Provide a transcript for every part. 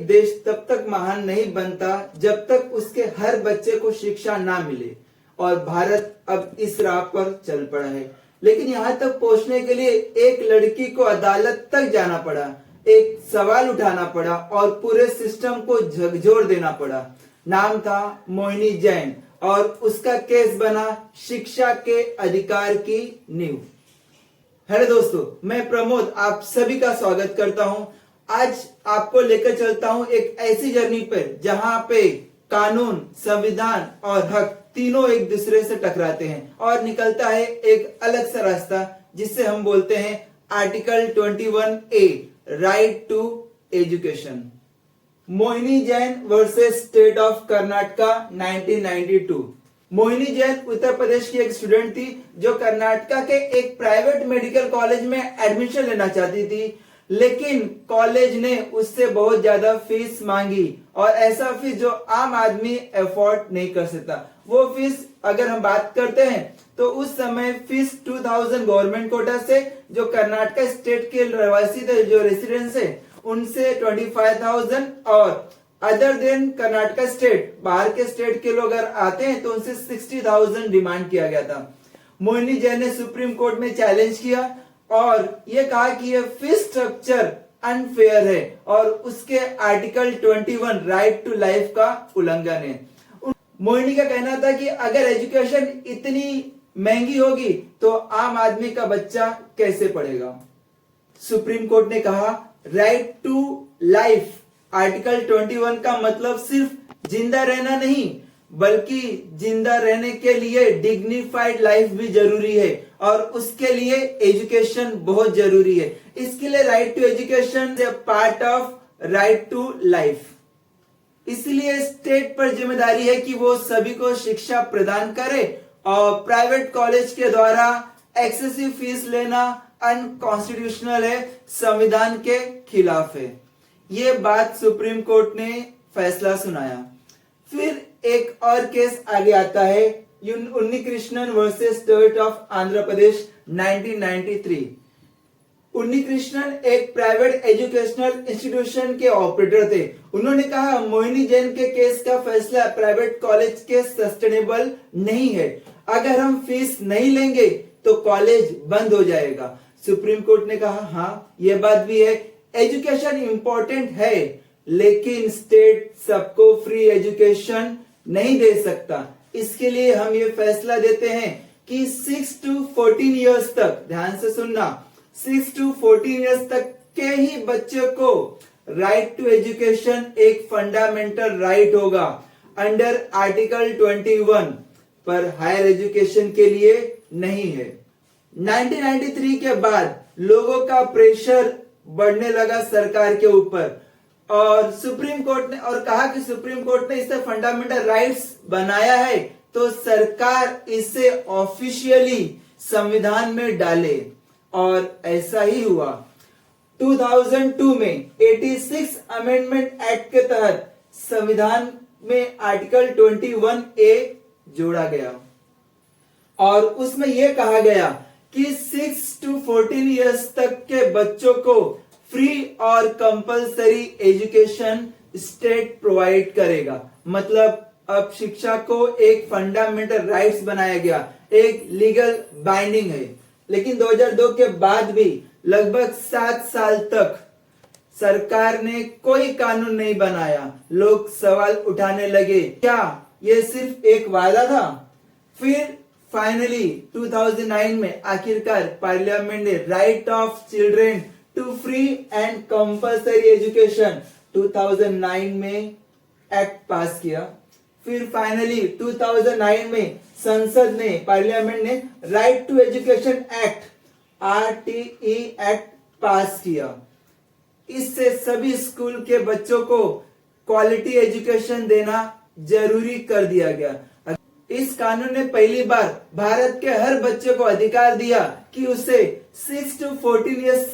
देश तब तक महान नहीं बनता जब तक उसके हर बच्चे को शिक्षा ना मिले, और भारत अब इस राह पर चल पड़ा है। लेकिन यहाँ तक पहुंचने के लिए एक लड़की को अदालत तक जाना पड़ा, एक सवाल उठाना पड़ा और पूरे सिस्टम को झकझोर देना पड़ा। नाम था मोहिनी जैन और उसका केस बना शिक्षा के अधिकार की नींव। हेलो दोस्तों, मैं प्रमोद आप सभी का स्वागत करता हूं। आज आपको लेकर चलता हूं एक ऐसी जर्नी पर जहां पे कानून, संविधान और हक तीनों एक दूसरे से टकराते हैं और निकलता है एक अलग सा रास्ता, जिसे हम बोलते हैं article 21A, right to education. Mohini Jain versus state of Karnataka 1992। Mohini Jain Uttar Pradesh की एक स्टूडेंट थी जो कर्नाटका के एक प्राइवेट मेडिकल कॉलेज में एडमिशन लेना चाहती थी, लेकिन कॉलेज ने उससे बहुत ज्यादा फीस मांगी और ऐसा फीस जो आम आदमी अफोर्ड नहीं कर सकता। वो फीस अगर हम बात करते हैं तो उस समय फीस 2000 गवर्नमेंट कोटा से, जो कर्नाटका स्टेट के रहवासी थे, जो रेसिडेंट्स है, उनसे 25,000 और अदर देन कर्नाटका स्टेट, बाहर के स्टेट के लोग अगर आते हैं तो उनसे 60,000 डिमांड किया गया था। मोहिनी जैन ने सुप्रीम कोर्ट में चैलेंज किया और ये कहा कि ये फीस स्ट्रक्चर अनफेयर है और उसके आर्टिकल 21 राइट टू लाइफ का उल्लंघन है। मोहिनी का कहना था कि अगर एजुकेशन इतनी महंगी होगी तो आम आदमी का बच्चा कैसे पढ़ेगा। सुप्रीम कोर्ट ने कहा राइट टू लाइफ, आर्टिकल 21 का मतलब सिर्फ जिंदा रहना नहीं, बल्कि जिंदा रहने के लिए डिग्निफाइड लाइफ भी जरूरी है और उसके लिए एजुकेशन बहुत जरूरी है। इसके लिए right to education is part of right to life. इसलिए स्टेट पर जिम्मेदारी है कि वो सभी को शिक्षा प्रदान करे और प्राइवेट कॉलेज के द्वारा एक्सेसिव फीस लेना अनकॉन्स्टिट्यूशनल है, संविधान के खिलाफ है। ये बात सुप्रीम कोर्ट ने फैसला सुनाया। फिर एक और केस आगे आता है, Unnikrishnan versus state of Andhra Pradesh 1993। Unnikrishnan एक प्राइवेट एजुकेशनल इंस्टीट्यूशन के ऑपरेटर थे। उन्होंने कहा मोहिनी जैन के केस का फैसला प्राइवेट कॉलेज के सस्टेनेबल नहीं है, अगर हम फीस नहीं लेंगे तो कॉलेज बंद हो जाएगा। सुप्रीम कोर्ट ने कहा हाँ, ये बात भी है, एजुकेशन इंपॉर्टेंट है, लेकिन स्टेट सबको फ्री एजुकेशन नहीं दे सकता। इसके लिए हम ये फैसला देते हैं कि 6 to 14 इयर्स तक, ध्यान से सुनना, 6 to 14 इयर्स तक के ही बच्चे को राइट टू एजुकेशन एक फंडामेंटल राइट होगा अंडर आर्टिकल 21, पर हायर एजुकेशन के लिए नहीं है। 1993 के बाद लोगों का प्रेशर बढ़ने लगा सरकार के ऊपर और सुप्रीम कोर्ट ने, और कहा कि सुप्रीम कोर्ट ने इसे फंडामेंटल राइट्स बनाया है तो सरकार इसे ऑफिशियली संविधान में डाले, और ऐसा ही हुआ। 2002 में 86 अमेंडमेंट एक्ट के तहत संविधान में आर्टिकल 21A जोड़ा गया और उसमें यह कहा गया कि 6 to 14 इयर्स तक के बच्चों को फ्री और कंपलसरी एजुकेशन स्टेट प्रोवाइड करेगा। मतलब अब शिक्षा को एक फंडामेंटल राइट्स बनाया गया, एक लीगल बाइंडिंग है। लेकिन 2002 के बाद भी लगभग 7 साल तक सरकार ने कोई कानून नहीं बनाया। लोग सवाल उठाने लगे, क्या ये सिर्फ एक वादा था? फिर फाइनली 2009 में आखिरकार पार्लियामेंट ने right of children to free and compulsory education 2009 में एक्ट पास किया। फिर फाइनली 2009 में संसद ने, पार्लियामेंट ने right to education act RTE act pass किया। इससे सभी स्कूल के बच्चों को क्वालिटी एजुकेशन देना जरूरी कर दिया गया। इस कानून ने पहली बार भारत के हर बच्चे को अधिकार दिया कि उसे 6 to 14 इयर्स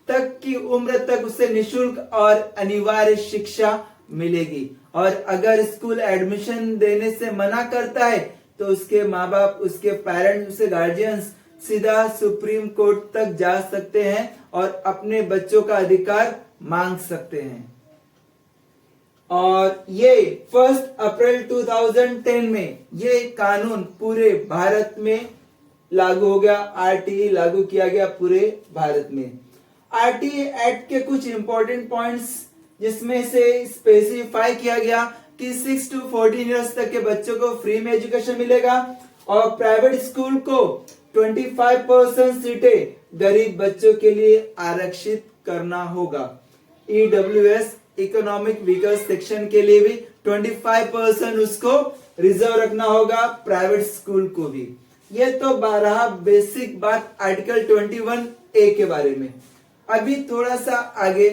तक की उम्र तक उसे निशुल्क और अनिवार्य शिक्षा मिलेगी, और अगर स्कूल एडमिशन देने से मना करता है तो उसके माँ बाप, उसके पेरेंट्स, उसके गार्जियंस सीधा सुप्रीम कोर्ट तक जा सकते हैं और अपने बच्चों का अधिकार मांग सकते हैं। और ये 1 अप्रैल 2010 में ये कानून पूरे भारत में लागू हो गया। आरटीई लागू किया गया पूरे भारत में। आरटीई एक्ट के कुछ इंपॉर्टेंट पॉइंट्स जिसमें से स्पेसिफाई किया गया कि 6 to 14 इयर्स तक के बच्चों को फ्री में एजुकेशन मिलेगा और प्राइवेट स्कूल को 25% सीटें गरीब बच्चों के लिए आरक्षित करना होगा। ईडब्ल्यूएस इकोनॉमिक वीकर सेक्शन के लिए भी 25% उसको रिजर्व रखना होगा, प्राइवेट स्कूल को भी। ये तो 12 बेसिक बात आर्टिकल 21A के बारे में। अभी थोड़ा सा आगे